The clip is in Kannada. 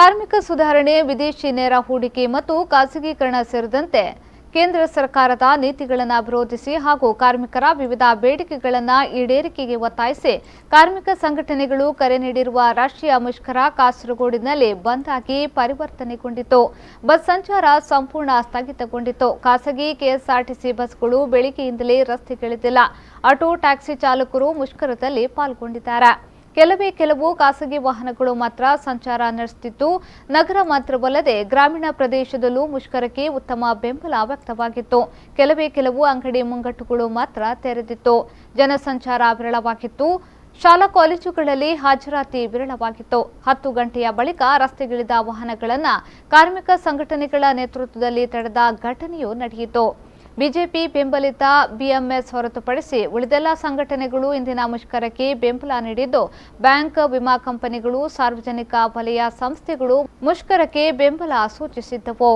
ಕಾರ್ಮಿಕ ಸುಧಾರಣೆ, ವಿದೇಶಿ ನೇರ ಹೂಡಿಕೆ ಮತ್ತು ಖಾಸಗೀಕರಣ ಸೇರಿದಂತೆ ಕೇಂದ್ರ ಸರ್ಕಾರದ ನೀತಿಗಳನ್ನು ವಿರೋಧಿಸಿ ಹಾಗೂ ಕಾರ್ಮಿಕರ ವಿವಿಧ ಬೇಡಿಕೆಗಳನ್ನು ಈಡೇರಿಕೆಗೆ ಒತ್ತಾಯಿಸಿ ಕಾರ್ಮಿಕ ಸಂಘಟನೆಗಳು ಕರೆ ನೀಡಿರುವ ರಾಷ್ಟ್ರೀಯ ಮುಷ್ಕರ ಕಾಸರಗೋಡಿನಲ್ಲಿ ಬಂದ್ ಆಗಿ ಪರಿವರ್ತನೆಗೊಂಡಿತು. ಬಸ್ ಸಂಚಾರ ಸಂಪೂರ್ಣ ಸ್ಥಗಿತಗೊಂಡಿತು. ಖಾಸಗಿ ಕೆಎಸ್ಆರ್ಟಿಸಿ ಬಸ್ಗಳು ಬೆಳಗ್ಗೆಯಿಂದಲೇ ರಸ್ತೆಗಿಳಿದಿಲ್ಲ. ಆಟೋ, ಟ್ಯಾಕ್ಸಿ ಚಾಲಕರು ಮುಷ್ಕರದಲ್ಲಿ ಪಾಲ್ಗೊಂಡಿದ್ದಾರೆ. ಕೆಲವು ಖಾಸಗಿ ವಾಹನಗಳು ಮಾತ್ರ ಸಂಚಾರ ನಡೆಸುತ್ತಿದ್ದು, ನಗರ ಮಾತ್ರವಲ್ಲದೆ ಗ್ರಾಮೀಣ ಪ್ರದೇಶದಲ್ಲೂ ಮುಷ್ಕರಕ್ಕೆ ಉತ್ತಮ ಬೆಂಬಲ ವ್ಯಕ್ತವಾಗಿತ್ತು. ಕೆಲವು ಅಂಗಡಿ ಮುಂಗಟ್ಟುಗಳು ಮಾತ್ರ ತೆರೆದಿತ್ತು. ಜನಸಂಚಾರ ವಿರಳವಾಗಿತ್ತು. ಶಾಲಾ ಕಾಲೇಜುಗಳಲ್ಲಿ ಹಾಜರಾತಿ ವಿರಳವಾಗಿತ್ತು. 10 ಗಂಟೆಯ ಬಳಿಕ ರಸ್ತೆಗಿಳಿದ ವಾಹನಗಳನ್ನು ಕಾರ್ಮಿಕ ಸಂಘಟನೆಗಳ ನೇತೃತ್ವದಲ್ಲಿ ತಡೆದ ಘಟನೆಯೂ ನಡೆಯಿತು. ಬಿಜೆಪಿ ಬೆಂಬಲಿತ ಬಿಎಂಎಸ್ ಹೊರತುಪಡಿಸಿ ಉಳಿದೆಲ್ಲ ಸಂಘಟನೆಗಳು ಇಂದಿನ ಮುಷ್ಕರಕ್ಕೆ ಬೆಂಬಲ ನೀಡಿದ್ದು, ಬ್ಯಾಂಕ್, ವಿಮಾ ಕಂಪನಿಗಳು, ಸಾರ್ವಜನಿಕ ವಲಯ ಸಂಸ್ಥೆಗಳು ಮುಷ್ಕರಕ್ಕೆ ಬೆಂಬಲ ಸೂಚಿಸಿದ್ದವು.